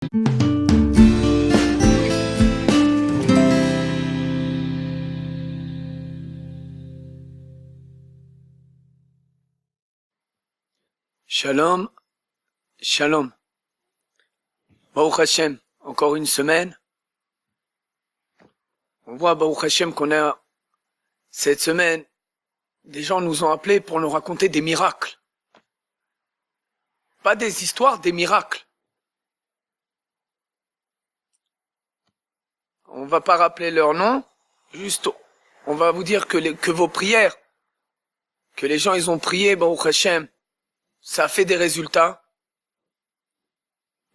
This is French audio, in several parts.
Shalom, shalom. Baruch Hashem, encore une semaine. On voit Baruch Hashem qu'on a cette semaine, des gens nous ont appelés pour nous raconter des miracles. Pas des histoires, des miracles. On va pas rappeler leur nom, juste on va vous dire que vos prières, que les gens ils ont prié, Baruch Hashem, ça a fait des résultats.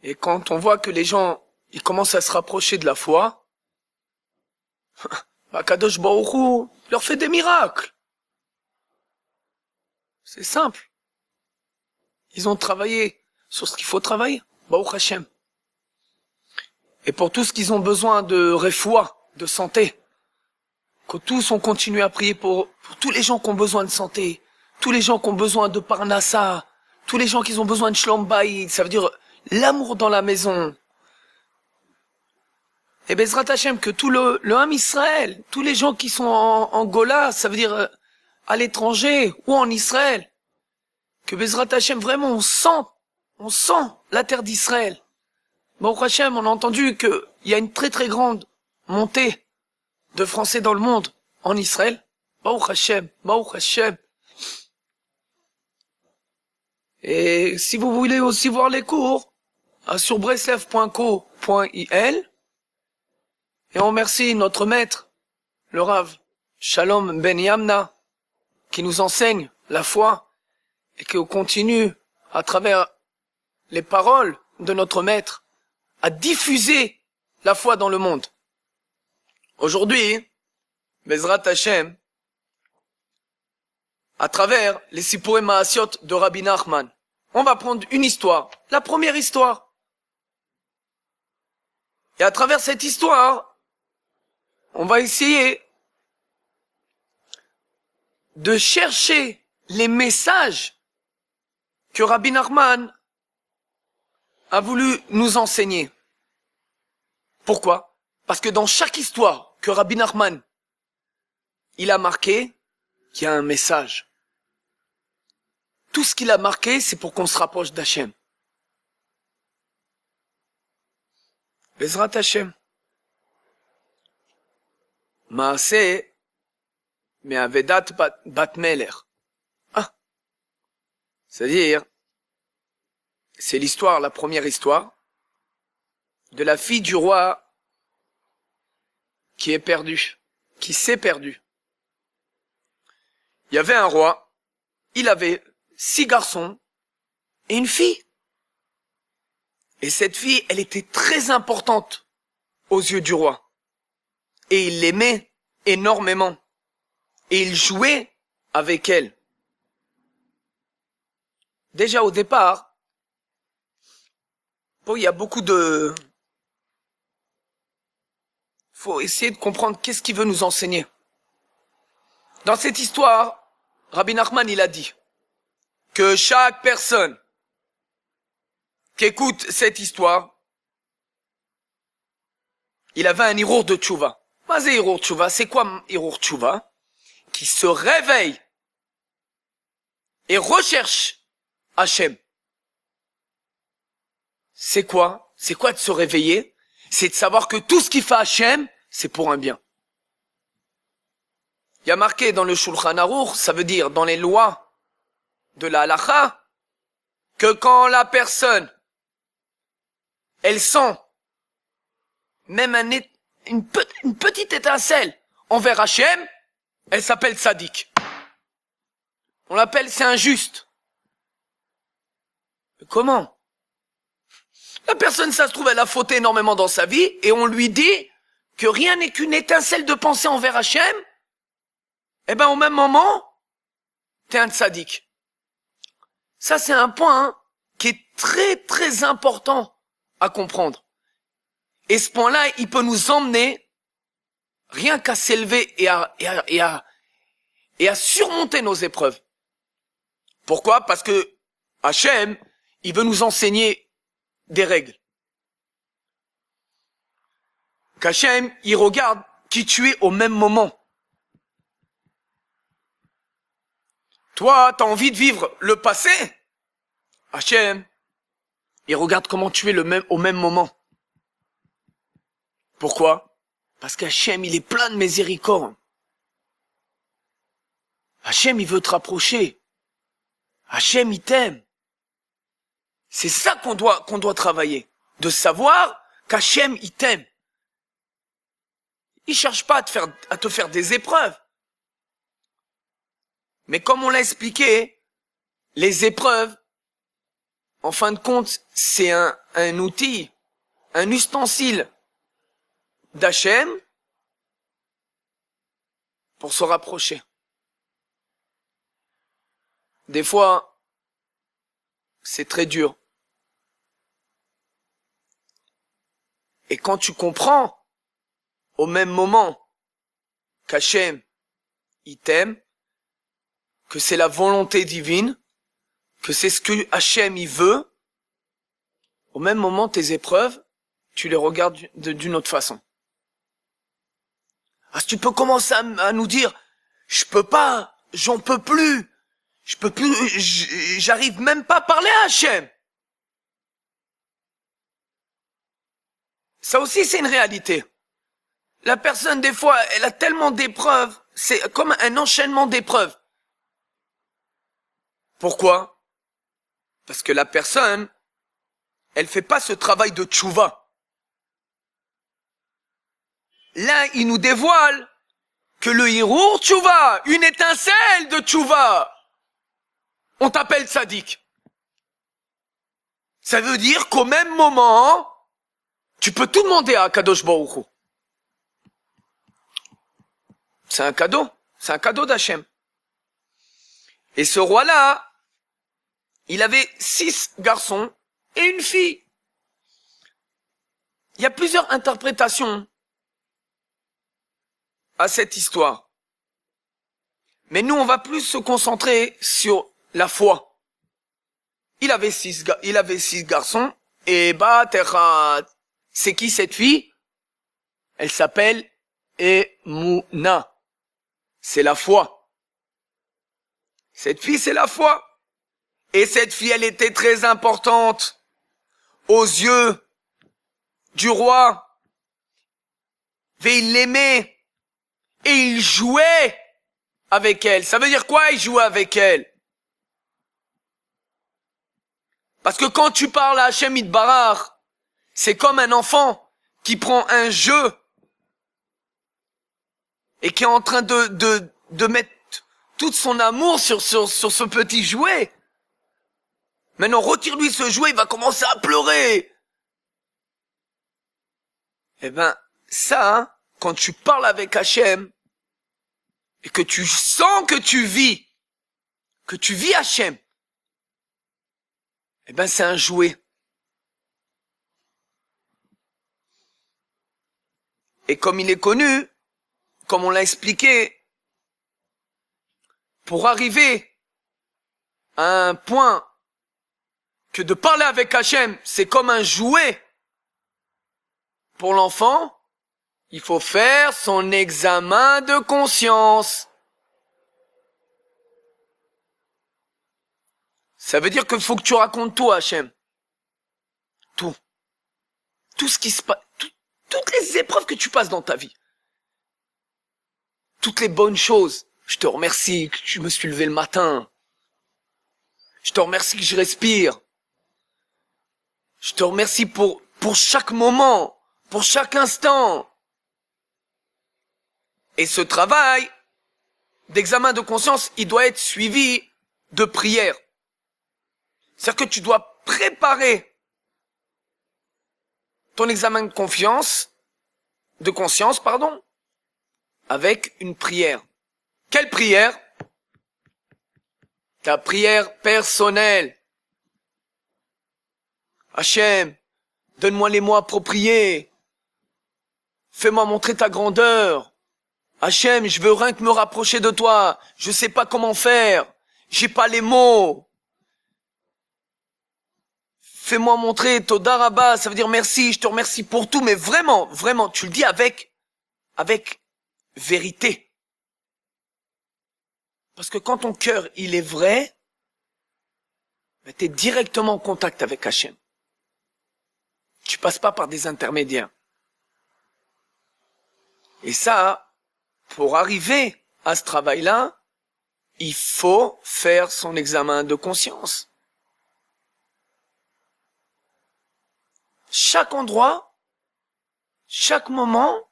Et quand on voit que les gens, ils commencent à se rapprocher de la foi, Kadosh Baruch Hu leur fait des miracles. C'est simple. Ils ont travaillé sur ce qu'il faut travailler, Baruch Hashem. Et pour tout ce qu'ils ont besoin de refoua, de santé, que tous on continue à prier pour tous les gens qui ont besoin de santé, tous les gens qui ont besoin de parnassa, tous les gens qui ont besoin de shlom bayit, ça veut dire l'amour dans la maison. Et Bezrat Hashem, que tout le Ham Israël, tous les gens qui sont en Gola, ça veut dire à l'étranger ou en Israël, que Bezrat Hashem, vraiment on sent la terre d'Israël. Baruch Hashem, on a entendu qu'il y a une très très grande montée de Français dans le monde, en Israël. Baruch Hashem, Baruch Hashem. Et si vous voulez aussi voir les cours, sur breslev.co.il, et on remercie notre maître, le Rav Shalom Ben Yamna, qui nous enseigne la foi, et qui continue, à travers les paroles de notre maître, à diffuser la foi dans le monde. Aujourd'hui, Bezrat Hashem, à travers les Sipurei Maasiot de Rabbi Nachman, on va prendre une histoire, la première histoire. Et à travers cette histoire, on va essayer de chercher les messages que Rabbi Nachman a voulu nous enseigner. Pourquoi? Parce que dans chaque histoire que Rabbi Nachman il a marqué, il y a un message. Tout ce qu'il a marqué, c'est pour qu'on se rapproche d'Hachem. Bezrat Hashem. Maaseh me'avedat bat Meler. C'est-à-dire, c'est l'histoire, la première histoire, de la fille du roi qui est perdue, qui s'est perdue. Il y avait un roi, il avait 6 garçons et une fille. Et cette fille, elle était très importante aux yeux du roi. Et il l'aimait énormément. Et il jouait avec elle. Déjà au départ, il y a beaucoup de... faut essayer de comprendre qu'est-ce qu'il veut nous enseigner. Dans cette histoire, Rabbi Nachman, il a dit que chaque personne qui écoute cette histoire, il avait un hirour de tchouva. Mas hirour tchouva, c'est quoi hirour tchouva? Qui se réveille et recherche Hachem. C'est quoi? C'est quoi de se réveiller? C'est de savoir que tout ce qui fait Hachem, c'est pour un bien. Il y a marqué dans le Shulchan Aruch, ça veut dire dans les lois de la halacha, que quand la personne, elle sent même une petite étincelle envers Hachem, elle s'appelle tzaddik. On l'appelle, c'est injuste. Mais comment? La personne, ça se trouve, elle a fauté énormément dans sa vie, et on lui dit que rien n'est qu'une étincelle de pensée envers Hachem. Eh ben, au même moment, t'es un tzaddik. Ça, c'est un point qui est très, très important à comprendre. Et ce point-là, il peut nous emmener rien qu'à s'élever et à surmonter nos épreuves. Pourquoi? Parce que Hachem, il veut nous enseigner des règles. qu'Hachem, il regarde qui tu es au même moment. Toi, t'as envie de vivre le passé. Hachem, il regarde comment tu es au même moment. Pourquoi? Parce qu'Hachem, il est plein de miséricorde. Hachem, il veut te rapprocher. Hachem, il t'aime. C'est ça qu'on doit travailler. De savoir qu'Hachem, il t'aime. Il cherche pas à te faire des épreuves. Mais comme on l'a expliqué, les épreuves, en fin de compte, c'est un outil, un ustensile d'Hachem pour se rapprocher. Des fois, c'est très dur. Et quand tu comprends, au même moment, qu'Hachem, il t'aime, que c'est la volonté divine, que c'est ce que Hachem, il veut, au même moment, tes épreuves, tu les regardes d'une autre façon. Ah, tu peux commencer à nous dire, je peux pas, j'en peux plus, j'arrive même pas à parler à Hachem. Ça aussi, c'est une réalité. La personne, des fois, elle a tellement d'épreuves, c'est comme un enchaînement d'épreuves. Pourquoi? Parce que la personne, elle fait pas ce travail de tchouva. Là, il nous dévoile que le hirour tchouva, une étincelle de tchouva, on t'appelle sadique. Ça veut dire qu'au même moment, tu peux tout demander à Kadosh Baruch Hu. C'est un cadeau d'Hachem. Et ce roi-là, il avait 6 garçons et une fille. Il y a plusieurs interprétations à cette histoire. Mais nous, on va plus se concentrer sur la foi. Il avait 6 garçons et c'est qui cette fille? Elle s'appelle Emouna. C'est la foi. Cette fille, c'est la foi. Et cette fille, elle était très importante aux yeux du roi. Et il l'aimait. Et il jouait avec elle. Ça veut dire quoi, il jouait avec elle? Parce que quand tu parles à Hachem Yitbarach, c'est comme un enfant qui prend un jeu et qui est en train de mettre tout son amour sur ce petit jouet. Maintenant, retire-lui ce jouet, il va commencer à pleurer. Eh ben, ça, hein, quand tu parles avec Hachem, et que tu sens que tu vis Hachem, eh ben, c'est un jouet. Et comme il est connu, comme on l'a expliqué, pour arriver à un point que de parler avec Hachem, c'est comme un jouet pour l'enfant, il faut faire son examen de conscience. Ça veut dire qu'il faut que tu racontes tout à Hachem. Tout. Tout ce qui se passe, toutes les épreuves que tu passes dans ta vie. Toutes les bonnes choses. Je te remercie que je me suis levé le matin. Je te remercie que je respire. Je te remercie pour chaque moment, pour chaque instant. Et ce travail d'examen de conscience, il doit être suivi de prière. C'est-à-dire que tu dois préparer ton examen de conscience, avec une prière. Quelle prière? Ta prière personnelle. Hachem, donne-moi les mots appropriés. Fais-moi montrer ta grandeur. Hachem, je veux rien que me rapprocher de toi. Je sais pas comment faire. J'ai pas les mots. fais-moi montrer Toda Rabba, ça veut dire merci, je te remercie pour tout, mais vraiment, vraiment, tu le dis avec vérité. Parce que quand ton cœur, il est vrai, ben, tu es directement en contact avec Hachem. Tu passes pas par des intermédiaires. Et ça, pour arriver à ce travail-là, il faut faire son examen de conscience. Chaque endroit, chaque moment,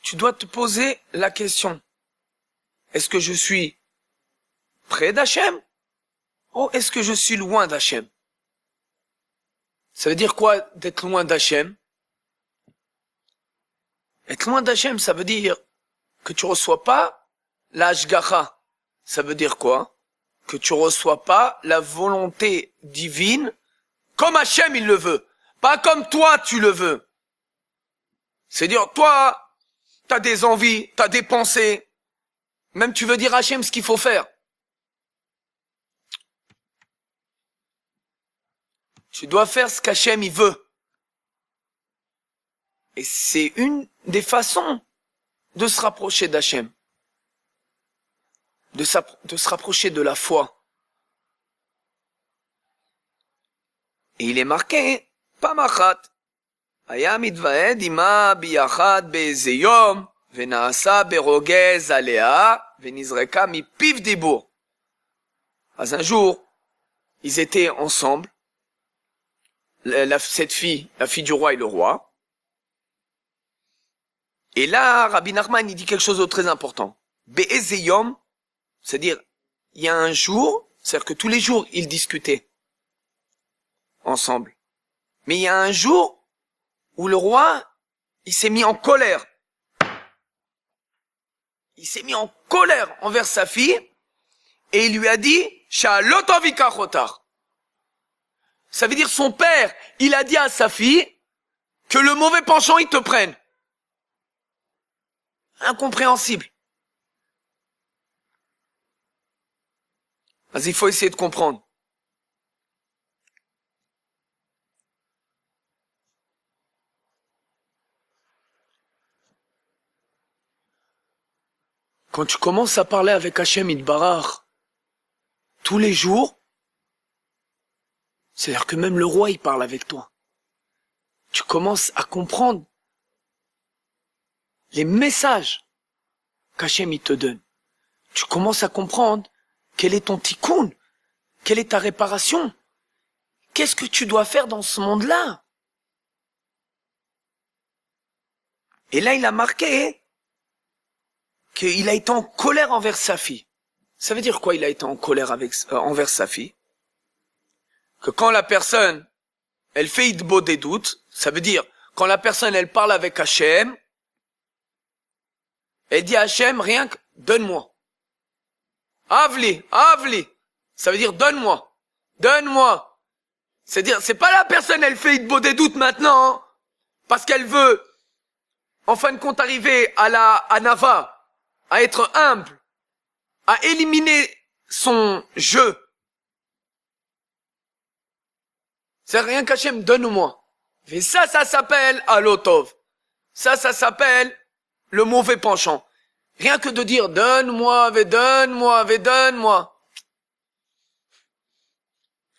tu dois te poser la question. Est-ce que je suis près d'Hachem? Ou est-ce que je suis loin d'Hachem? Ça veut dire quoi d'être loin d'Hachem? Être loin d'Hachem, ça veut dire que tu reçois pas la Hashgacha. Ça veut dire quoi? Que tu reçois pas la volonté divine comme Hachem il le veut. Pas comme toi tu le veux. C'est-à-dire, toi, t'as des envies, t'as des pensées. Même tu veux dire à Hachem ce qu'il faut faire. Tu dois faire ce qu'Hachem il veut. Et c'est une des façons de se rapprocher d'Hachem. De se rapprocher de la foi. Et il est marqué, Pamachat. Aya mitvaed ima biyachad be'eze yom, ve'naasa berogez alea, ve'nizreka mipiv dibur. Un jour, ils étaient ensemble, cette fille, la fille du roi et le roi. Et là, Rabbi Nachman, il dit quelque chose de très important. Be'eze yom, c'est-à-dire, il y a un jour, c'est-à-dire que tous les jours, ils discutaient ensemble. Mais il y a un jour où le roi, il s'est mis en colère. Il s'est mis en colère envers sa fille et il lui a dit « Shalot avikachotar ». Ça veut dire son père, il a dit à sa fille que le mauvais penchant, il te prenne. Incompréhensible. Vas-y, il faut essayer de comprendre. Quand tu commences à parler avec Hachem Yitbarach tous les jours, c'est-à-dire que même le roi, il parle avec toi. Tu commences à comprendre les messages qu'Hachem il te donne. Tu commences à comprendre quel est ton tikkun, quelle est ta réparation. Qu'est-ce que tu dois faire dans ce monde-là? Et là, il a marqué qu'il a été en colère envers sa fille. Ça veut dire quoi, il a été en colère envers sa fille? Que quand la personne, elle fait idbo des doutes, ça veut dire, quand la personne, elle parle avec Hachem, elle dit à Hachem, rien que, donne-moi. Avli, avli. Ça veut dire, donne-moi. Donne-moi. C'est-à-dire, c'est pas la personne, elle fait idbo des doutes maintenant, hein, parce qu'elle veut, en fin de compte, arriver à Nava, à être humble, à éliminer son jeu. C'est rien qu'Hachem, donne-moi. Et ça s'appelle Alotov. Ça s'appelle le mauvais penchant. Rien que de dire, donne-moi, donne-moi.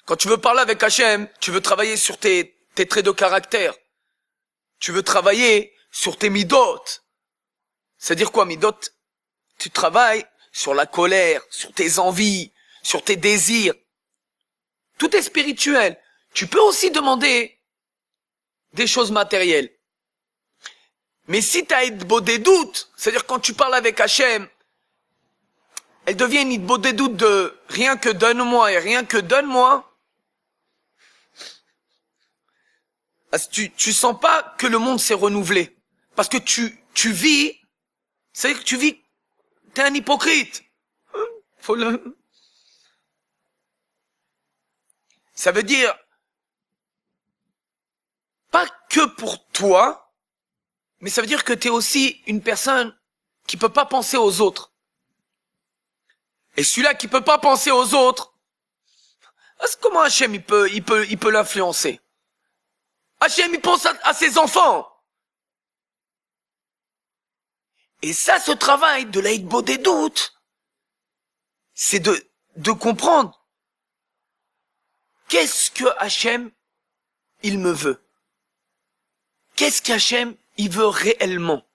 Quand tu veux parler avec Hachem, tu veux travailler sur tes traits de caractère. Tu veux travailler sur tes midot. C'est-à-dire quoi, midot? Tu travailles sur la colère, sur tes envies, sur tes désirs. Tout est spirituel. Tu peux aussi demander des choses matérielles. Mais si tu as des doutes, c'est-à-dire quand tu parles avec Hachem, elle devient une des doutes de rien que donne-moi et rien que donne-moi. Tu sens pas que le monde s'est renouvelé. Parce que tu vis, c'est-à-dire que tu vis, t'es un hypocrite. Ça veut dire, pas que pour toi, mais ça veut dire que t'es aussi une personne qui peut pas penser aux autres. Et celui-là qui peut pas penser aux autres, Comment Hachem il peut l'influencer? Hachem il pense à ses enfants. Et ça, ce travail de la hitbo des doutes, c'est de comprendre qu'est-ce que Hachem il me veut. Qu'est-ce qu'Hachem il veut réellement.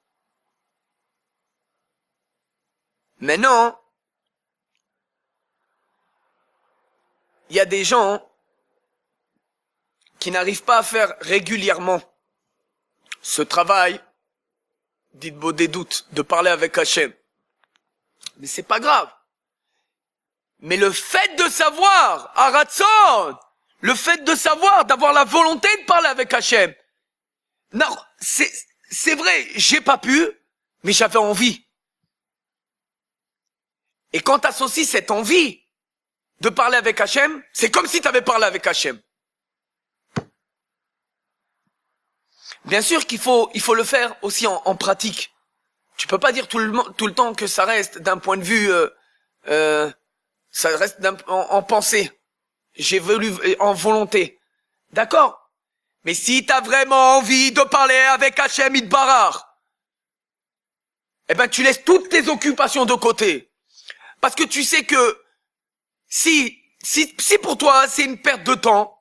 Maintenant, il y a des gens qui n'arrivent pas à faire régulièrement ce travail d'Hitbo des doutes, de parler avec Hachem. Mais c'est pas grave. Mais le fait de savoir, Aratzon, le fait de savoir, d'avoir la volonté de parler avec Hachem, non, c'est vrai, j'ai pas pu, mais j'avais envie. Et quand t'associes cette envie de parler avec Hachem, c'est comme si t'avais parlé avec Hachem. Bien sûr qu'il faut le faire aussi en pratique. Tu peux pas dire tout le temps que ça reste d'un point de vue, ça reste en pensée. J'ai voulu en volonté. D'accord. Mais si t'as vraiment envie de parler avec Hachem Yitbarach, eh ben tu laisses toutes tes occupations de côté. Parce que tu sais que si pour toi c'est une perte de temps,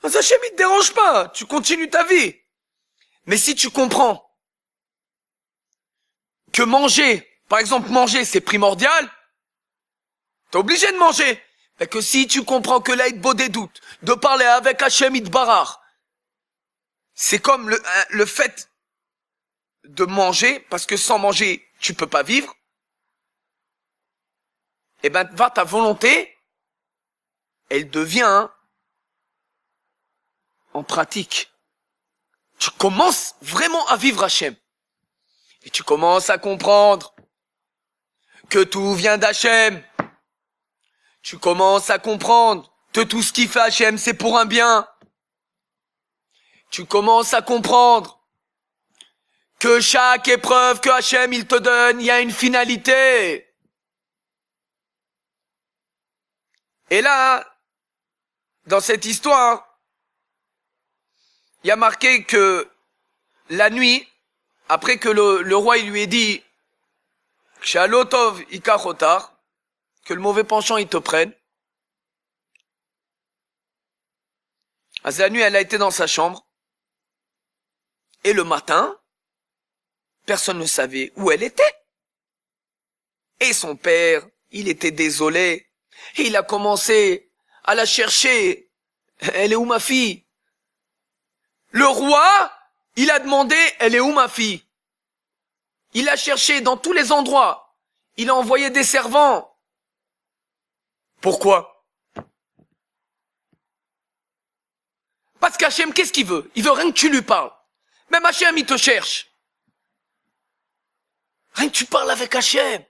Hachem il te dérange pas, tu continues ta vie. Mais si tu comprends que manger, par exemple manger c'est primordial, t'es obligé de manger. Mais que si tu comprends que la hitbo des doutes, de parler avec Hachem Yitbarach, c'est comme le fait de manger, parce que sans manger, tu peux pas vivre, eh ben, va ta volonté, elle devient en pratique. Tu commences vraiment à vivre Hachem. Et tu commences à comprendre que tout vient d'Hachem. Tu commences à comprendre que tout ce qui fait Hachem, c'est pour un bien. Tu commences à comprendre que chaque épreuve que Hachem il te donne, il y a une finalité. Et là, dans cette histoire, il y a marqué que la nuit, après que le roi il lui ait dit Shalotov ikachotar, que le mauvais penchant il te prenne, la nuit elle a été dans sa chambre, et le matin, personne ne savait où elle était. Et son père, il était désolé, et il a commencé à la chercher. Elle est où ma fille? Le roi, il a demandé, elle est où ma fille? Il a cherché dans tous les endroits. Il a envoyé des servants. Pourquoi? Parce qu'Hachem, qu'est-ce qu'il veut? Il veut rien que tu lui parles. Même Hachem, il te cherche. Rien que tu parles avec Hachem.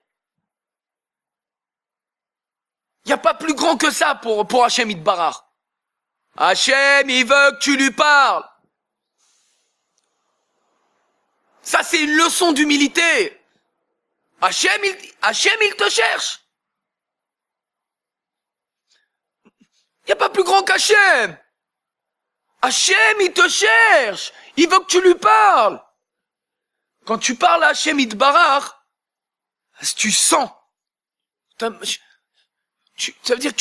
Il n'y a pas plus grand que ça pour Hachem Yitbarach. Hachem, il veut que tu lui parles. Ça, c'est une leçon d'humilité. Hachem, il te cherche. Il n'y a pas plus grand qu'Hachem. Hachem, il te cherche. Il veut que tu lui parles. Quand tu parles à Hachem Yitbarach, tu sens. Ça veut dire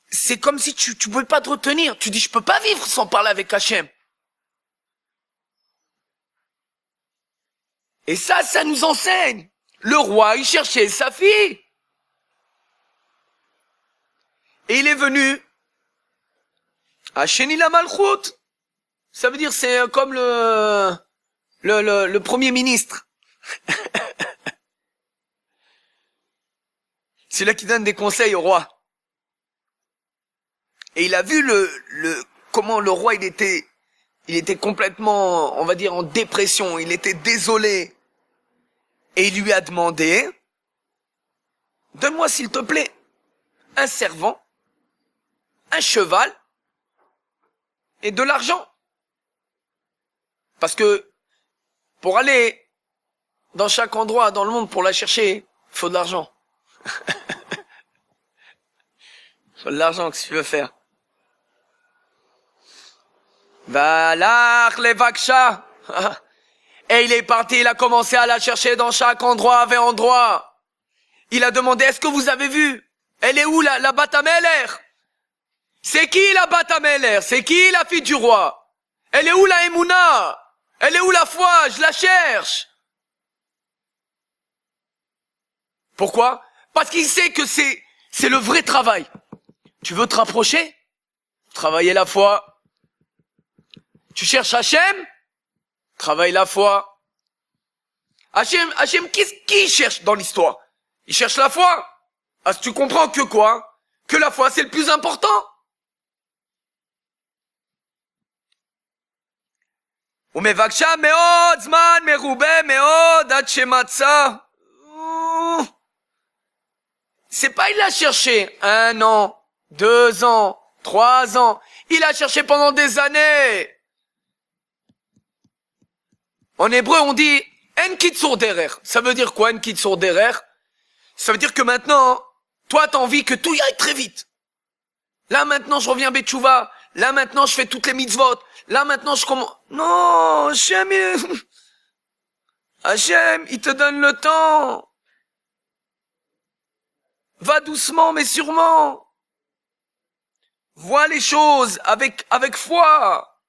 c'est comme si tu pouvais pas te retenir. Tu dis, je peux pas vivre sans parler avec Hachem. Et ça nous enseigne. Le roi, il cherchait sa fille. Et il est venu à Sheni la Malchut. Ça veut dire, c'est comme le premier ministre. C'est là qui donne des conseils au roi. Et il a vu comment le roi il était complètement, on va dire, en dépression. Il était désolé. Et il lui a demandé, donne-moi s'il te plaît, un servant, un cheval et de l'argent. Parce que pour aller dans chaque endroit dans le monde pour la chercher, il faut de l'argent. L'argent, que tu veux faire? Valach levaksha. Et il est parti, il a commencé à la chercher dans chaque endroit, avec endroit. Il a demandé, est-ce que vous avez vu? Elle est où la Bat Ameler? C'est qui la Bat Ameler? C'est qui la fille du roi? Elle est où la Emouna? Elle est où la foi? Je la cherche. Pourquoi? Parce qu'il sait que c'est le vrai travail. Tu veux te rapprocher? Travailler la foi. Tu cherches Hachem? Travaille la foi. Hachem, qui il cherche dans l'histoire? Il cherche la foi. Ah, tu comprends que quoi? Que la foi, c'est le plus important. ומבקשה מאוד זמן מרובה מאוד עד שמצא. C'est pas il a cherché 1 an, 2 ans, 3 ans. Il a cherché pendant des années. En hébreu, on dit en kitzur derer. Ça veut dire quoi, en kitzur derer? Ça veut dire que maintenant, toi, t'as envie que tout y aille très vite. Là, maintenant, je reviens Betchouva. Là, maintenant, je fais toutes les mitzvot. Là, maintenant, je commence... Non, Hachem, Hachem, il te donne le temps. Va doucement, mais sûrement. Vois les choses avec foi.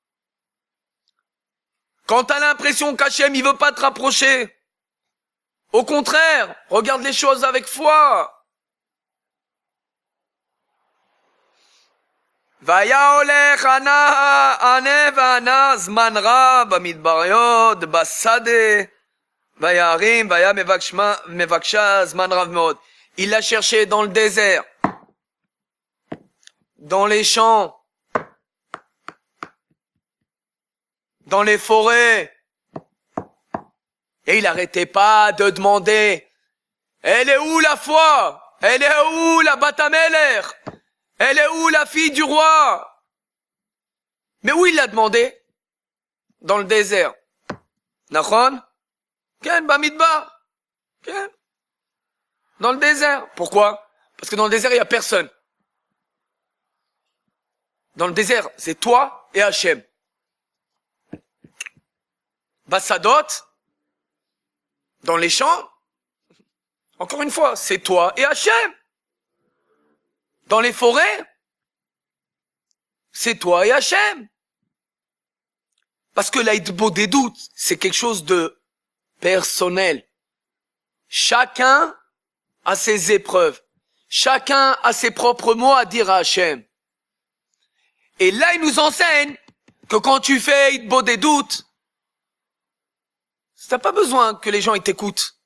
Quand t'as l'impression qu'Hachem, il veut pas te rapprocher, au contraire, regarde les choses avec foi. והיה הולך ענה וענה זמן רב במדבריות, בשדה, ויערים, והיה מבקשה זמן רב מאוד. Il l'a cherché dans le désert, dans les champs, dans les forêts. Et il n'arrêtait pas de demander, elle est où la foi? Elle est où la Bat Ameler? Elle est où la fille du roi? Mais où il l'a demandé? Dans le désert. Nachon? Ken, Bamidbar. Ken. Dans le désert. Pourquoi? Parce que dans le désert, il n'y a personne. Dans le désert, c'est toi et Hachem. Bassadot, dans les champs, encore une fois, c'est toi et Hachem. Dans les forêts, c'est toi et Hachem. Parce que l'aïdbo des doutes, c'est quelque chose de personnel. Chacun a ses épreuves. Chacun a ses propres mots à dire à Hachem. Et là, il nous enseigne que quand tu fais l'aïdbo des doutes, t'as pas besoin que les gens ils t'écoutent.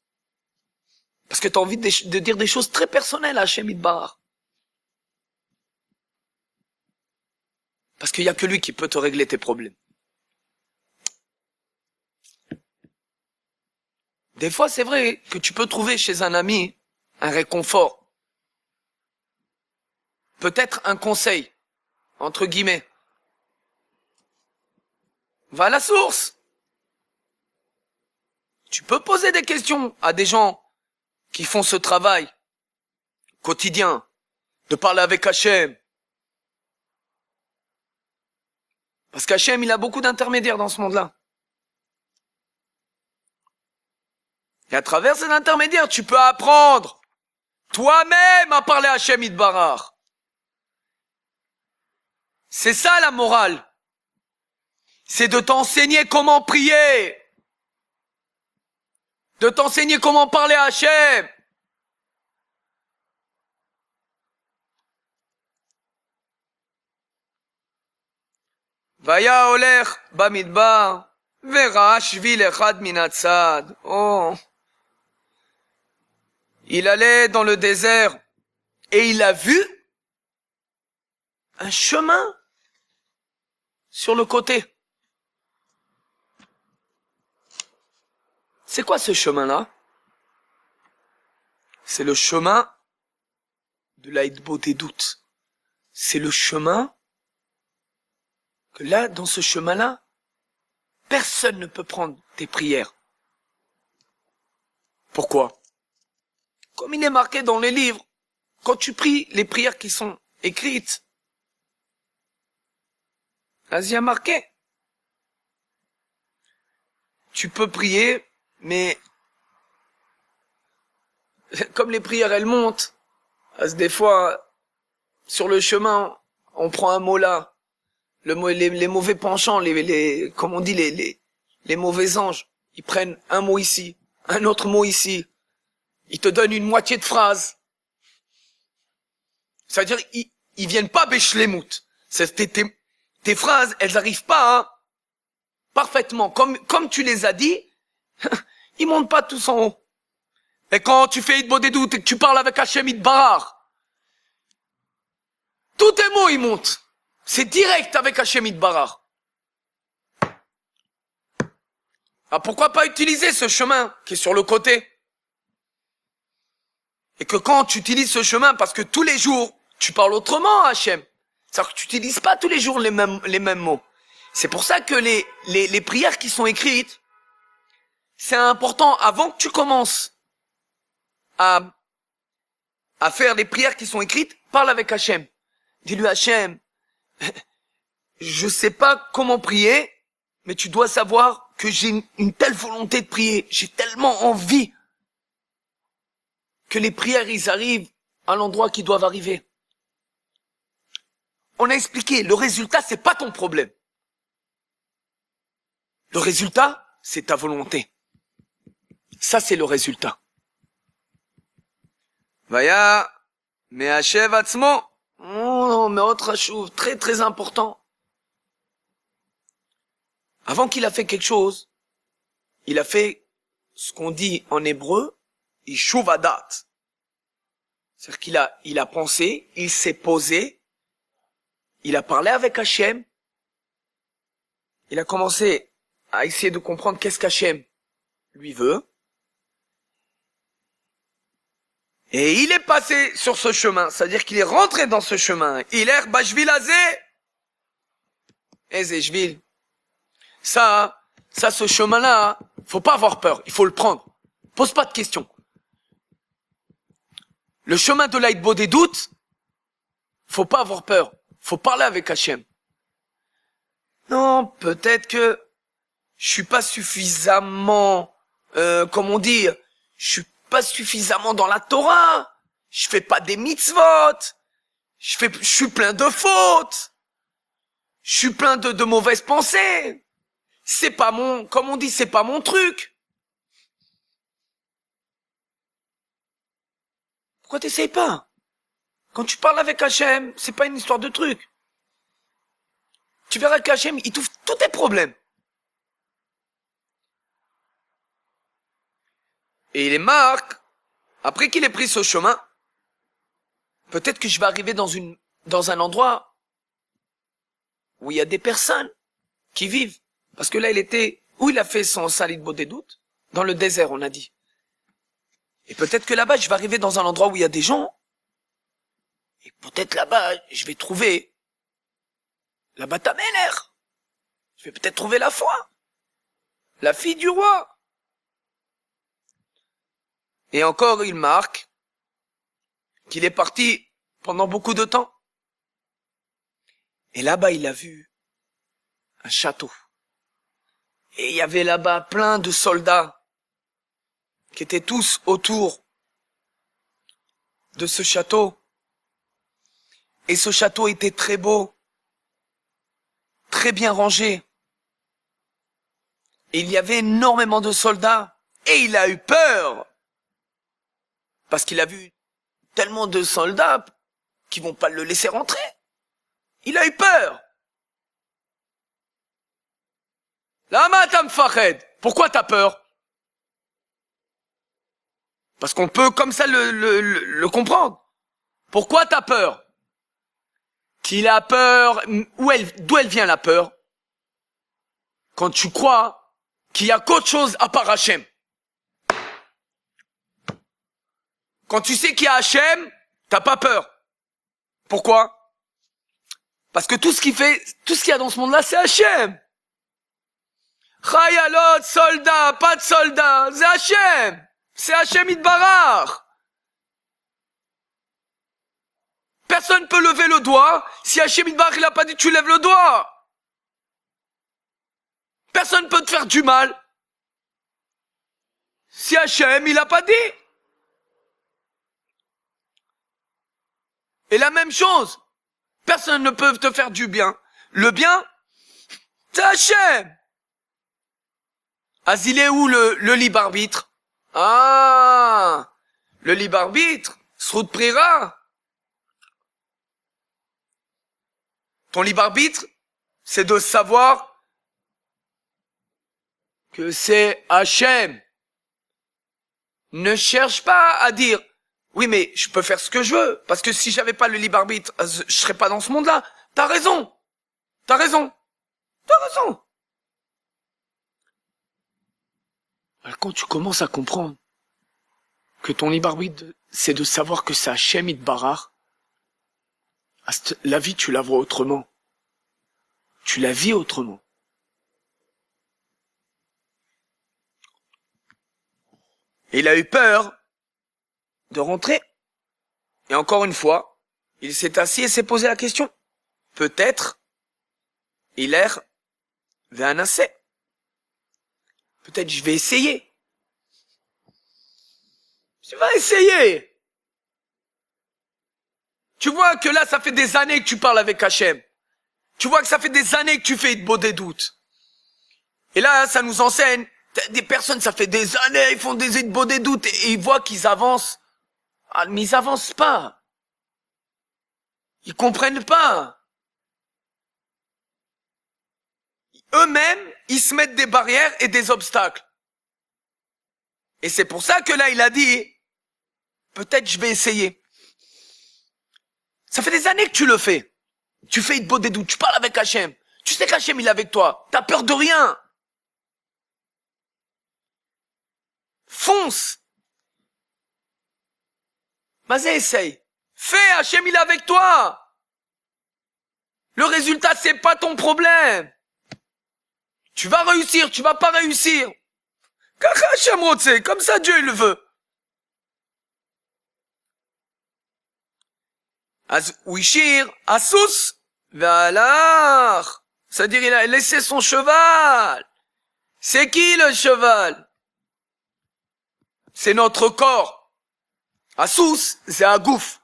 Parce que t'as envie de dire des choses très personnelles à Hachem Yitbarach. Parce qu'il y a que lui qui peut te régler tes problèmes. Des fois, c'est vrai que tu peux trouver chez un ami un réconfort. Peut-être un conseil, entre guillemets. Va à la source. Tu peux poser des questions à des gens qui font ce travail quotidien, de parler avec Hachem. Parce qu'Hachem, il a beaucoup d'intermédiaires dans ce monde-là. Et à travers ces intermédiaires, tu peux apprendre toi-même à parler à Hachem Yitbarach. C'est ça la morale. C'est de t'enseigner comment prier. De t'enseigner comment parler à Hachem. והיה הולך במדבר וראה שביל אחד מן הצד. Oh. Il allait dans le désert et il a vu un chemin sur le côté. C'est quoi ce chemin-là? C'est le chemin de l'aïdbo des doutes. C'est le chemin que là, dans ce chemin-là, personne ne peut prendre tes prières. Pourquoi? Comme il est marqué dans les livres, quand tu pries les prières qui sont écrites. Vas-y, à marqué. Tu peux prier, mais comme les prières, elles montent, parce que des fois, sur le chemin, on prend un mot là, les mauvais penchants, comme on dit, les mauvais anges, ils prennent un mot ici, un autre mot ici, ils te donnent une moitié de phrase. C'est-à-dire, ils viennent pas béchlemout. Tes phrases, elles arrivent pas, hein, parfaitement, comme tu les as dit, ils montent pas tous en haut. Et quand tu fais Hitbo des doutes et que tu parles avec Hachem Itbarar, tous tes mots, ils montent. C'est direct avec Hachem Itbarar. Ah, pourquoi pas utiliser ce chemin qui est sur le côté? Et que quand tu utilises ce chemin, parce que tous les jours, tu parles autrement à Hachem. C'est-à-dire que tu n'utilises pas tous les jours les mêmes mots. C'est pour ça que les prières qui sont écrites, c'est important, avant que tu commences à faire les prières qui sont écrites, parle avec Hachem. Dis-lui, Hachem, je sais pas comment prier, mais tu dois savoir que j'ai une telle volonté de prier, j'ai tellement envie que les prières, ils arrivent à l'endroit qu'ils doivent arriver. On a expliqué, le résultat, c'est pas ton problème. Le résultat, c'est ta volonté. Ça, c'est le résultat. Vaya, mais Hachem Atzmo. Oh, mais autre chose, très très important. Avant qu'il a fait quelque chose, il a fait ce qu'on dit en hébreu, Ishuvadat. C'est-à-dire qu'il a pensé, il s'est posé, il a parlé avec Hachem, il a commencé à essayer de comprendre qu'est-ce qu'Hachem lui veut, et il est passé sur ce chemin, c'est-à-dire qu'il est rentré dans ce chemin. Il est bashvil azé, ezeshvil. Ça, ce chemin-là, faut pas avoir peur, il faut le prendre. Pose pas de questions. Le chemin de l'Aïdbo des doutes, faut pas avoir peur. Faut parler avec Hachem. Non, peut-être que je suis pas suffisamment, comment dire, je suis pas suffisamment dans la Torah. Je fais pas des mitzvot. Je suis plein de fautes. Je suis plein de mauvaises pensées. C'est pas comme on dit, c'est pas mon truc. Pourquoi t'essayes pas? Quand tu parles avec Hachem, c'est pas une histoire de truc. Tu verras qu'Hachem, il trouve tous tes problèmes. Et il est marque, après qu'il ait pris ce chemin, peut-être que je vais arriver dans un endroit où il y a des personnes qui vivent. Parce que là, où il a fait son Hitbo des doutes? Dans le désert, on a dit. Et peut-être que là-bas, je vais arriver dans un endroit où il y a des gens. Et peut-être là-bas, je vais trouver la Bata Meler. Je vais peut-être trouver la foi. La fille du roi. Et encore, il marque qu'il est parti pendant beaucoup de temps. Et là-bas, il a vu un château. Et il y avait là-bas plein de soldats qui étaient tous autour de ce château. Et ce château était très beau, très bien rangé. Et il y avait énormément de soldats. Et il a eu peur. Parce qu'il a vu tellement de soldats qui vont pas le laisser rentrer. Il a eu peur. Lama tam fahed. Pourquoi t'as peur? Parce qu'on peut comme ça le comprendre. Pourquoi t'as peur? Qu'il a peur, d'où elle vient la peur? Quand tu crois qu'il y a qu'autre chose à part Hachem. Quand tu sais qu'il y a Hachem, t'as pas peur. Pourquoi? Parce que tout ce qu'il y a dans ce monde-là, c'est Hachem. Chayalot, soldats, pas de soldats, c'est Hachem. C'est Hachem Itbarar. Personne ne peut lever le doigt si Hachem Yitbarach il a pas dit tu lèves le doigt. Personne ne peut te faire du mal si Hachem il a pas dit. Et la même chose, personne ne peut te faire du bien. Le bien, c'est Hachem. Il est où le libre arbitre? Ah, le libre arbitre, Srout Prira. Ton libre arbitre, c'est de savoir que c'est Hachem. Ne cherche pas à dire, oui mais je peux faire ce que je veux, parce que si j'avais pas le libre arbitre, je serais pas dans ce monde-là. T'as raison. T'as raison. T'as raison. Alors quand tu commences à comprendre que ton libre arbitre, c'est de savoir que c'est Hachem Yitbarach, la vie tu la vois autrement. Tu la vis autrement. Et il a eu peur de rentrer. Et encore une fois, il s'est assis et s'est posé la question. Peut-être, il erre vers un assez. Peut-être je vais essayer. Tu vas essayer. Tu vois que là, ça fait des années que tu parles avec Hachem. Tu vois que ça fait des années que tu fais de beaux des doutes. Et là, ça nous enseigne. Des personnes, ça fait des années, ils font des beaux des doutes et ils voient qu'ils avancent. Ah, mais ils avancent pas. Ils comprennent pas. Eux-mêmes, ils se mettent des barrières et des obstacles. Et c'est pour ça que là, il a dit, peut-être je vais essayer. Ça fait des années que tu le fais. Tu fais de beaux des doutes, tu parles avec Hachem. Tu sais qu'Hachem, il est avec toi. T'as peur de rien. Fonce. Vas-y, essaye. Fais, Hachem, il est avec toi. Le résultat, c'est pas ton problème. Tu vas réussir, tu vas pas réussir. Comme ça Dieu il le veut. Ouishir, Asous, Valar. C'est-à-dire il a laissé son cheval. C'est qui le cheval? C'est notre corps. Asous, c'est Agouf.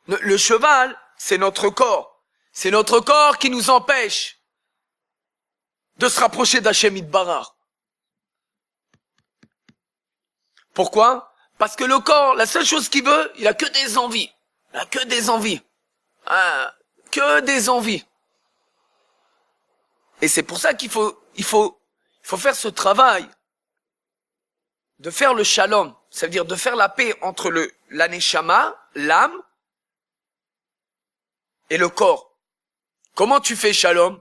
Le cheval, c'est notre corps. C'est notre corps qui nous empêche de se rapprocher d'Hachem Yitbarach. Pourquoi? Parce que le corps, la seule chose qu'il veut, il a que des envies. Il a que des envies. Ah, que des envies. Et c'est pour ça qu'il faut faire ce travail de faire le shalom. Ça veut dire de faire la paix entre la neshama, l'âme, et le corps. Comment tu fais shalom?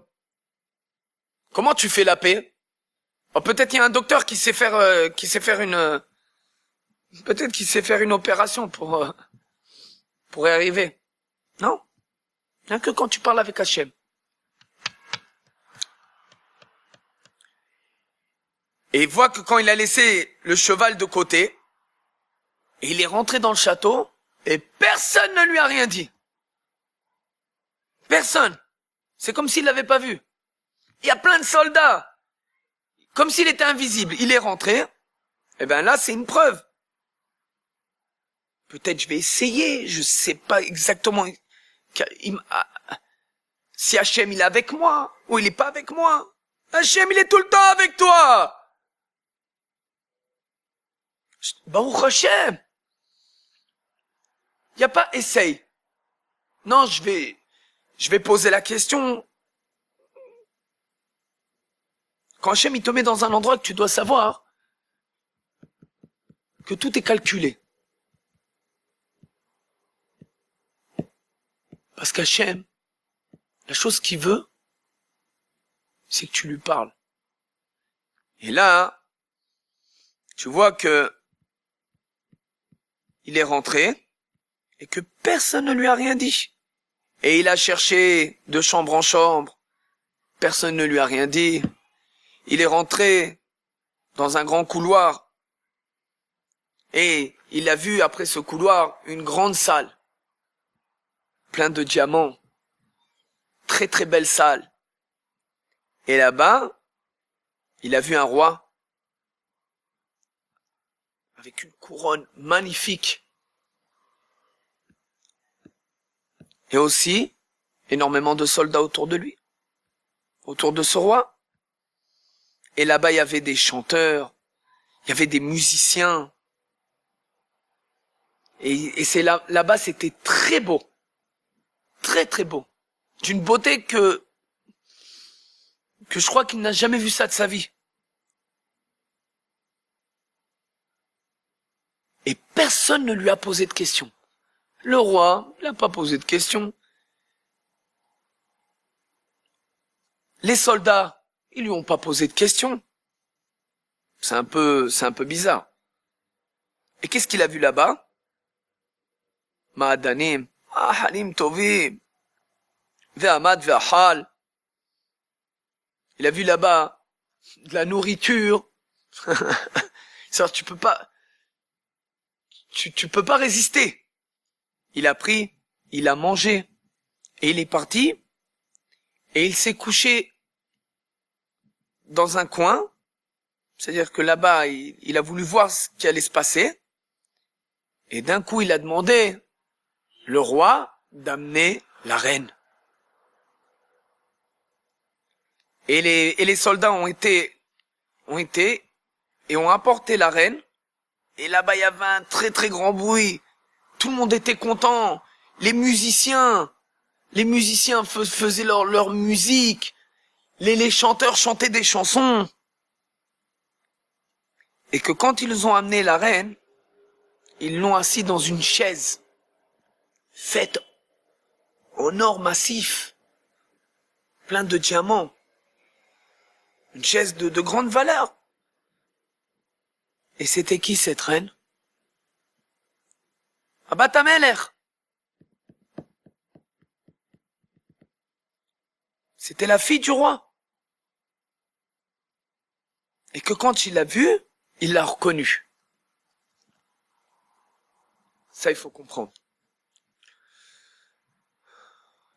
Comment tu fais la paix? Oh, peut-être il y a un docteur qui sait faire une opération pour y arriver. Non? Rien que quand tu parles avec Hachem. Et il voit que quand il a laissé le cheval de côté, et il est rentré dans le château, et personne ne lui a rien dit. Personne. C'est comme s'il l'avait pas vu. Il y a plein de soldats. Comme s'il était invisible. Il est rentré. Eh ben là, c'est une preuve. Peut-être je vais essayer. Je sais pas exactement si Hachem il est avec moi ou il est pas avec moi. Hachem il est tout le temps avec toi. Baruch Hachem. Il y a pas essaye. Non, je vais poser la question. Quand Hachem il te met dans un endroit que tu dois savoir que tout est calculé. Parce qu'Hachem, la chose qu'il veut, c'est que tu lui parles. Et là, tu vois que il est rentré et que personne ne lui a rien dit. Et il a cherché de chambre en chambre. Personne ne lui a rien dit. Il est rentré dans un grand couloir. Et il a vu après ce couloir une grande salle. plein de diamants, très très belle salle. Et là-bas, il a vu un roi avec une couronne magnifique. Et aussi, énormément de soldats autour de lui, autour de ce roi. Et là-bas, il y avait des chanteurs, il y avait des musiciens. Et c'est là-bas, c'était très beau. Très très beau. D'une beauté que je crois qu'il n'a jamais vu ça de sa vie. Et personne ne lui a posé de questions. Le roi, il n'a pas posé de questions. Les soldats, ils lui ont pas posé de questions. C'est un peu bizarre. Et qu'est-ce qu'il a vu là-bas? Ma'adanim, halim tovim, ve'amad ve'ahal. Il a vu là-bas de la nourriture. Ça, tu peux pas résister. Il a pris, il a mangé, et il est parti, et il s'est couché dans un coin. C'est-à-dire que là-bas, il a voulu voir ce qui allait se passer, et d'un coup, il a demandé le roi d'amener la reine. Et les soldats ont été et ont apporté la reine. Et là-bas, il y avait un très très grand bruit. Tout le monde était content. Les musiciens faisaient leur musique. Les chanteurs chantaient des chansons. Et que quand ils ont amené la reine, ils l'ont assis dans une chaise faite en or massif, plein de diamants. Une chaise de grande valeur. Et c'était qui cette reine? Abatameler. C'était la fille du roi. Et que quand il l'a vue, il l'a reconnue. Ça, il faut comprendre.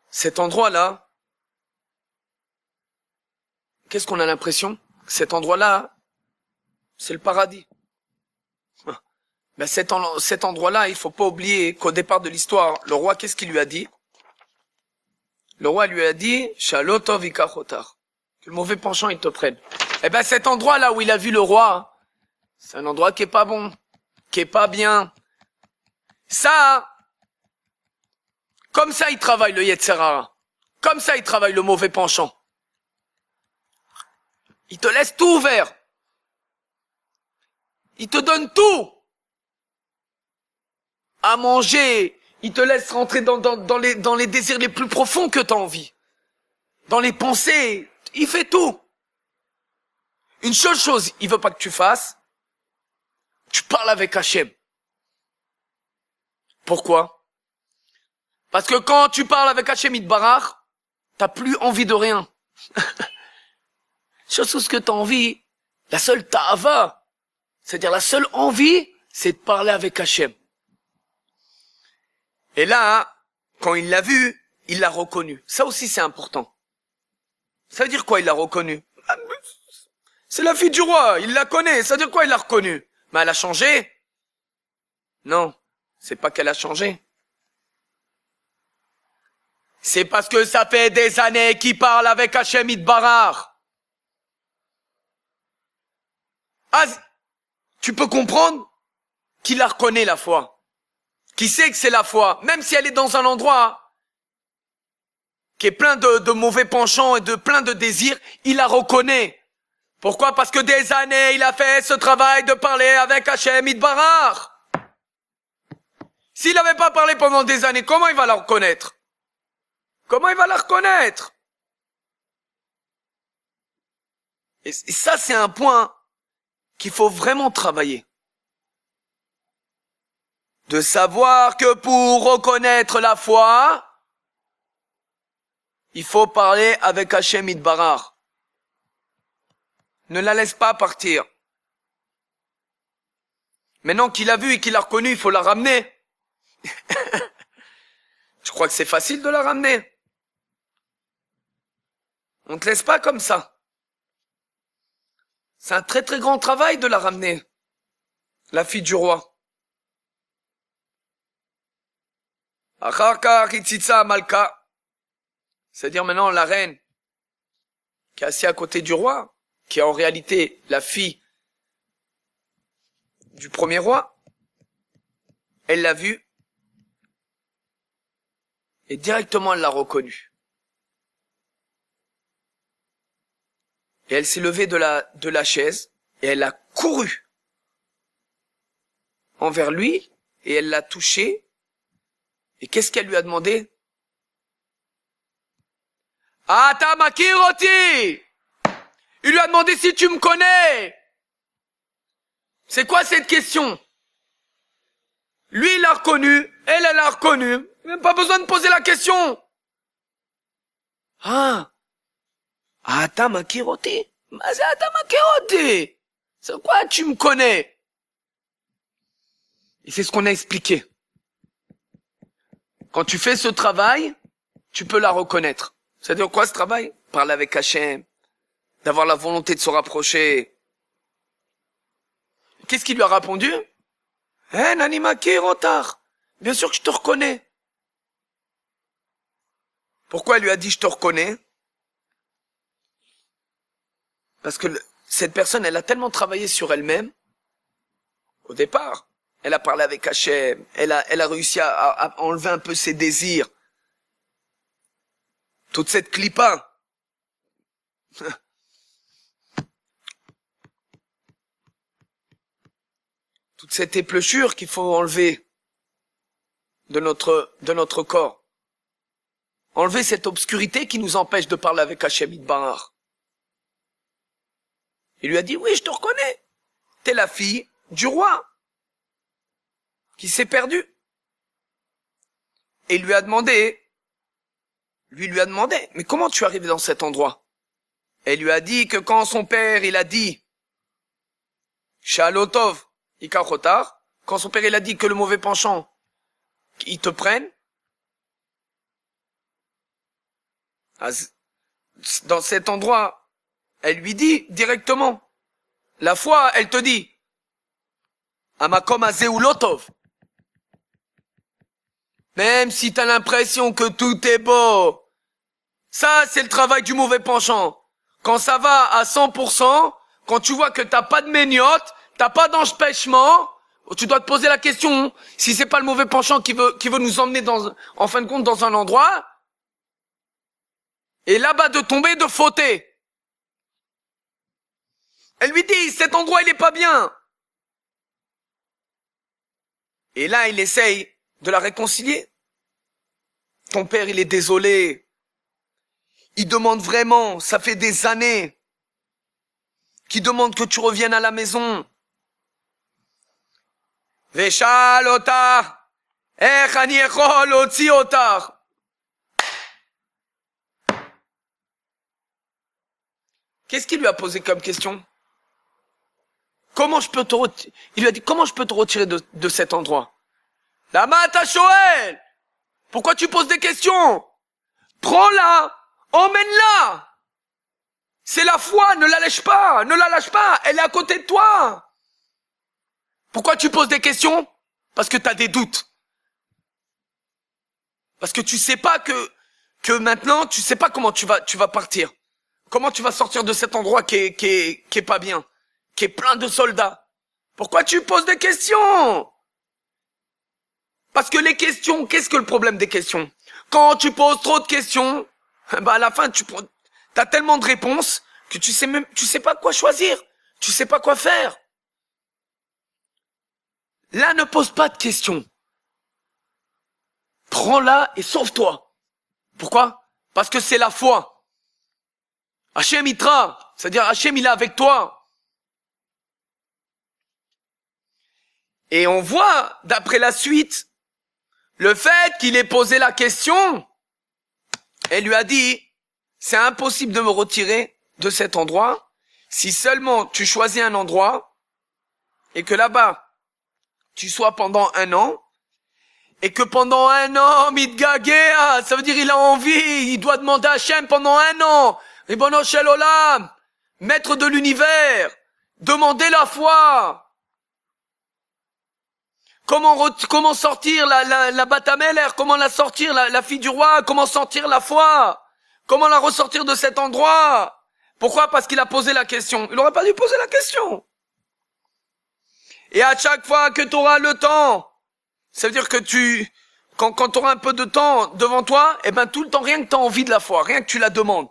Cet endroit-là, qu'est-ce qu'on a l'impression? Cet endroit-là, c'est le paradis. Ben cet endroit-là, il faut pas oublier qu'au départ de l'histoire, le roi, qu'est-ce qu'il lui a dit? Le roi lui a dit, Shalotov ikachotar, que le mauvais penchant, il te prenne. Eh ben, cet endroit-là où il a vu le roi, c'est un endroit qui est pas bon, qui est pas bien. Ça, comme ça, il travaille le Yetzer Hara. Comme ça, il travaille le mauvais penchant. Il te laisse tout ouvert. Il te donne tout. À manger, il te laisse rentrer dans les désirs les plus profonds que tu as envie. Dans les pensées, il fait tout. Une seule chose, il veut pas que tu fasses, tu parles avec Hachem. Pourquoi? Parce que quand tu parles avec Hachem Yitbarach, t'as plus envie de rien. Surtout ce que t'as envie, la seule ta'ava, c'est-à-dire la seule envie, c'est de parler avec Hachem. Et là, quand il l'a vu, il l'a reconnu. Ça aussi, c'est important. Ça veut dire quoi, il l'a reconnu? C'est la fille du roi, il la connaît. Ça veut dire quoi, il l'a reconnue? Mais elle a changé? Non, c'est pas qu'elle a changé. C'est parce que ça fait des années qu'il parle avec Hachem Yitbarach. Ah, tu peux comprendre qu'il la reconnaît, la foi. Qui sait que c'est la foi, même si elle est dans un endroit qui est plein de mauvais penchants et de plein de désirs, il la reconnaît. Pourquoi? Parce que des années, il a fait ce travail de parler avec Hachem Yitbarach. S'il n'avait pas parlé pendant des années, comment il va la reconnaître? Comment il va la reconnaître? Et ça, c'est un point qu'il faut vraiment travailler. De savoir que pour reconnaître la foi, il faut parler avec Hachem Yitbarach. Ne la laisse pas partir. Maintenant qu'il a vu et qu'il a reconnu, il faut la ramener. Je crois que c'est facile de la ramener. On ne te laisse pas comme ça. C'est un très très grand travail de la ramener, la fille du roi. Acharka Ritzitsa Malka. C'est-à-dire maintenant la reine qui est assise à côté du roi, qui est en réalité la fille du premier roi. Elle l'a vue et directement elle l'a reconnu. Et elle s'est levée de la chaise et elle a couru envers lui et elle l'a touché. Et qu'est-ce qu'elle lui a demandé? Ah, ta makiroti! Il lui a demandé si tu me connais. C'est quoi cette question? Lui, il l'a reconnu, elle l'a reconnu. Même pas besoin de poser la question. Ah, ta makiroti. Ta makiroti. C'est quoi tu me connais? Et c'est ce qu'on a expliqué. Quand tu fais ce travail, tu peux la reconnaître. C'est-à-dire quoi ce travail? Parler avec Hachem, d'avoir la volonté de se rapprocher. Qu'est-ce qu'il lui a répondu? Nani makirotar. Bien sûr que je te reconnais. Pourquoi elle lui a dit je te reconnais? Parce que cette personne, elle a tellement travaillé sur elle-même, au départ. Elle a parlé avec Hachem, elle a réussi à enlever un peu ses désirs. Toute cette clipa. Toute cette épluchure qu'il faut enlever de notre corps. Enlever cette obscurité qui nous empêche de parler avec Hachem Yitbarach. Il lui a dit, oui, je te reconnais. T'es la fille du roi qui s'est perdu. Et il lui a demandé, mais comment tu es arrivé dans cet endroit? Elle lui a dit que quand son père, il a dit, Shalotov, Ikachotar, quand son père, il a dit que le mauvais penchant, il te prenne, dans cet endroit, elle lui dit directement, la foi, elle te dit, Amakom Azeulotov. Même si t'as l'impression que tout est beau, ça, c'est le travail du mauvais penchant. Quand ça va à 100%, quand tu vois que t'as pas de méniote, t'as pas d'empêchement, tu dois te poser la question, si c'est pas le mauvais penchant qui veut nous emmener en fin de compte, dans un endroit, et là-bas de tomber, de fauter. Elle lui dit, cet endroit, il est pas bien. Et là, il essaye de la réconcilier. Ton père, il est désolé. Il demande vraiment, ça fait des années, qu'il demande que tu reviennes à la maison. Veshal otar, ech ani echol otzi otar. Qu'est-ce qu'il lui a posé comme question? Il lui a dit, comment je peux te retirer de cet endroit? Lama ta Shoel! Pourquoi tu poses des questions? Prends-la! Emmène-la! C'est la foi, ne la lâche pas! Ne la lâche pas! Elle est à côté de toi! Pourquoi tu poses des questions? Parce que t'as des doutes. Parce que tu sais pas que maintenant, tu sais pas comment tu vas partir. Comment tu vas sortir de cet endroit qui est pas bien, qui est plein de soldats. Pourquoi tu poses des questions? Parce que les questions, qu'est-ce que le problème des questions? Quand tu poses trop de questions, à la fin, t'as tellement de réponses que tu sais pas quoi choisir. Tu sais pas quoi faire. Là, ne pose pas de questions. Prends-la et sauve-toi. Pourquoi? Parce que c'est la foi. Hachem Itra, c'est-à-dire Hachem il est avec toi. Et on voit, d'après la suite, le fait qu'il ait posé la question, elle lui a dit, c'est impossible de me retirer de cet endroit, si seulement tu choisis un endroit, et que là-bas, tu sois pendant 1 an, et que pendant un an, Midgagea, ça veut dire il a envie, il doit demander à Hachem pendant un an, Ribono Shel Olam, maître de l'univers, demander la foi. Comment sortir la Batameller, comment la sortir, la fille du roi, comment sortir la foi, comment la ressortir de cet endroit. Pourquoi? Parce qu'il a posé la question. Il n'aurait pas dû poser la question. Et à chaque fois que tu auras le temps, ça veut dire que quand tu auras un peu de temps devant toi, eh ben tout le temps, rien que tu as envie de la foi, rien que tu la demandes.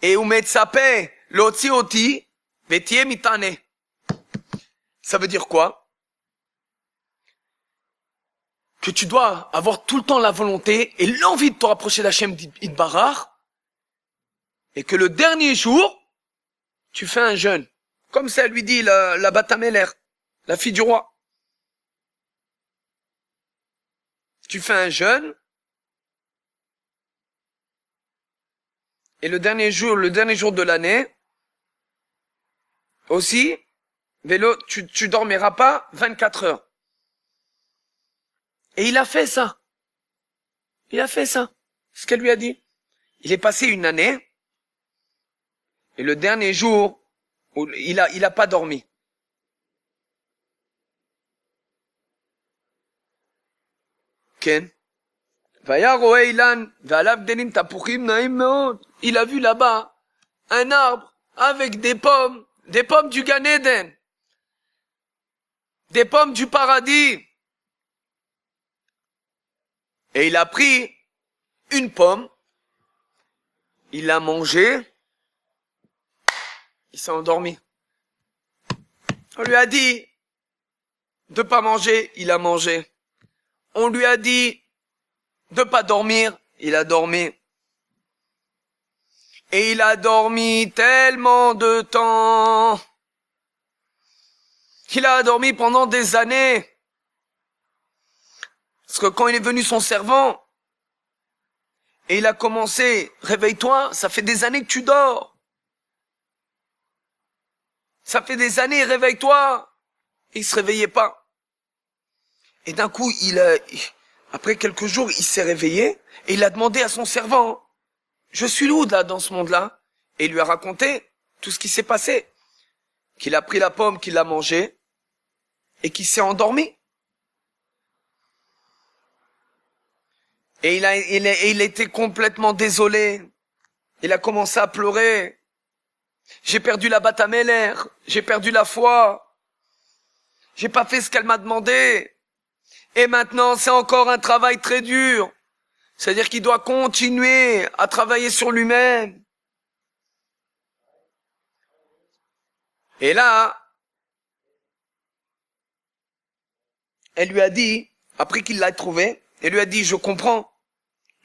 Et Umetsape, l'otsi oti, vetie mitane. Ça veut dire quoi? Que tu dois avoir tout le temps la volonté et l'envie de te rapprocher d'Hachem Yitbarach, et que le dernier jour, tu fais un jeûne. Comme ça lui dit la Batameller, la fille du roi. Tu fais un jeûne, et le dernier jour de l'année, aussi, vélo, tu dormiras pas 24 heures. Et il a fait ça. Il a fait ça. C'est ce qu'elle lui a dit. Il est passé une année. Et le dernier jour, il a pas dormi. Ken. Il a vu là-bas un arbre avec des pommes du Gan Eden, des pommes du paradis. Et il a pris une pomme, il l'a mangée, il s'est endormi. On lui a dit de pas manger, il a mangé. On lui a dit de pas dormir, il a dormi. Et il a dormi tellement de temps. Il a dormi pendant des années. Parce que quand il est venu son servant, et il a commencé, réveille-toi, ça fait des années que tu dors. Ça fait des années, réveille-toi. Il se réveillait pas. Et d'un coup, après quelques jours, il s'est réveillé, et il a demandé à son servant, je suis où là, dans ce monde-là? Et il lui a raconté tout ce qui s'est passé. Qu'il a pris la pomme, qu'il a mangée, et qu'il s'est endormi. Et il était complètement désolé. Il a commencé à pleurer. J'ai perdu la Batameller. J'ai perdu la foi. J'ai pas fait ce qu'elle m'a demandé. Et maintenant, c'est encore un travail très dur. C'est-à-dire qu'il doit continuer à travailler sur lui-même. Et là, elle lui a dit, après qu'il l'a trouvé, elle lui a dit, je comprends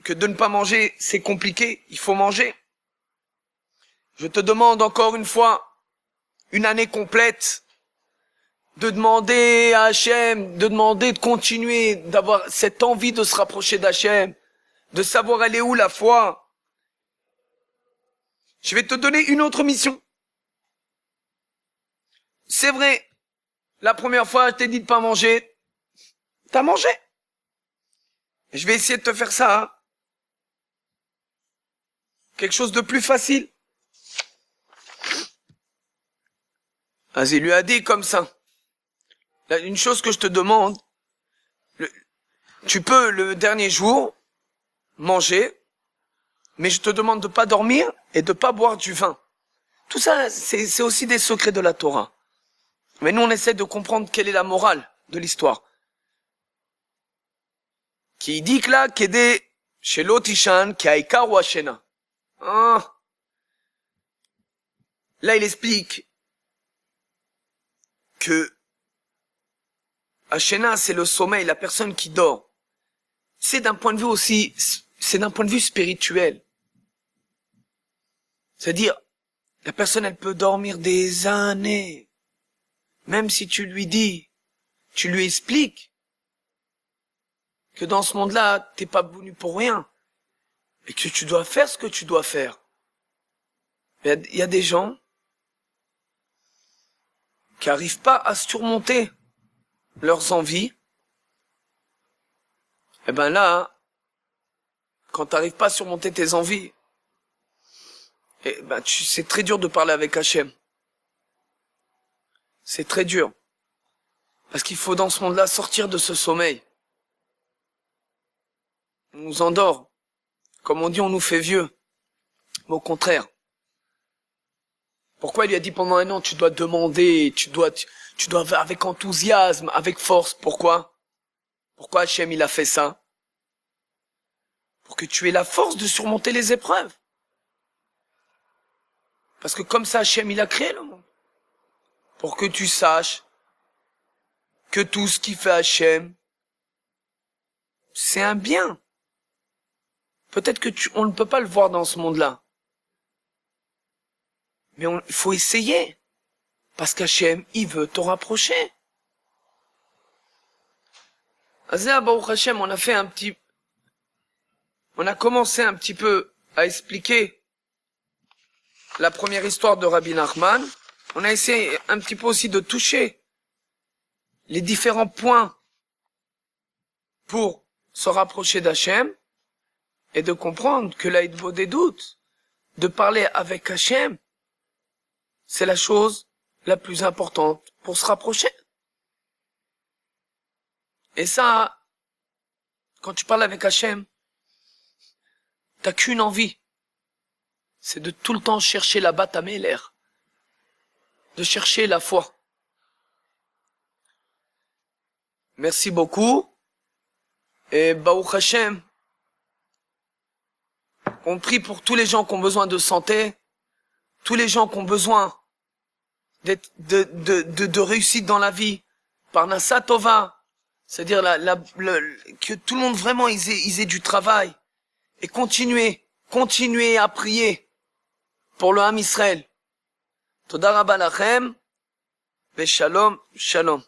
que de ne pas manger, c'est compliqué, il faut manger. Je te demande encore une fois, une année complète, de demander à Hachem, de demander de continuer, d'avoir cette envie de se rapprocher d'Hachem, de savoir elle est où la foi. Je vais te donner une autre mission. C'est vrai, la première fois, je t'ai dit de pas manger, t'as mangé. Je vais essayer de te faire ça, hein. Quelque chose de plus facile. Vas-y, il lui a dit comme ça. Là, une chose que je te demande, tu peux le dernier jour manger, mais je te demande de pas dormir et de pas boire du vin. Tout ça, c'est aussi des secrets de la Torah. Mais nous, on essaie de comprendre quelle est la morale de l'histoire. Qui dit que là, qu'aider chez l'Otishan, qui a Ikar ou Hashena. Ah. Là, il explique que Hashena, c'est le sommeil, la personne qui dort. C'est d'un point de vue aussi, c'est d'un point de vue spirituel. C'est-à-dire, la personne, elle peut dormir des années. Même si tu lui dis, tu lui expliques que dans ce monde-là, t'es pas venu pour rien. Et que tu dois faire ce que tu dois faire. Il y a des gens qui arrivent pas à surmonter leurs envies Eh ben là, quand t'arrives pas à surmonter tes envies, eh ben c'est très dur de parler avec Hachem. C'est très dur. Parce qu'il faut dans ce monde-là sortir de ce sommeil. On nous endort. Comme on dit, on nous fait vieux. Mais au contraire. Pourquoi il lui a dit pendant 1 an, tu dois demander, tu dois avec enthousiasme, avec force. Pourquoi? Pourquoi Hachem il a fait ça? Pour que tu aies la force de surmonter les épreuves. Parce que comme ça Hachem il a créé le monde. Pour que tu saches que tout ce qui fait Hachem, c'est un bien. Peut-être que on ne peut pas le voir dans ce monde-là. Mais il faut essayer. Parce qu'Hachem, il veut te rapprocher. Azéa Baruch Hachem, on a commencé un petit peu à expliquer la première histoire de Rabbi Nachman. On a essayé un petit peu aussi de toucher les différents points pour se rapprocher d'Hachem et de comprendre que la hitbod des doutes, de parler avec Hachem, c'est la chose la plus importante pour se rapprocher. Et ça, quand tu parles avec Hachem, t'as qu'une envie, c'est de tout le temps chercher la Bat Améler, de chercher la foi. Merci beaucoup. Et Baruch Hashem, on prie pour tous les gens qui ont besoin de santé, tous les gens qui ont besoin de réussite dans la vie, par Nasa Tova, c'est-à-dire que tout le monde vraiment ils aient du travail, et continuer à prier pour le Ham Israël. Toda Rabba Lachem, ve Shalom, Shalom.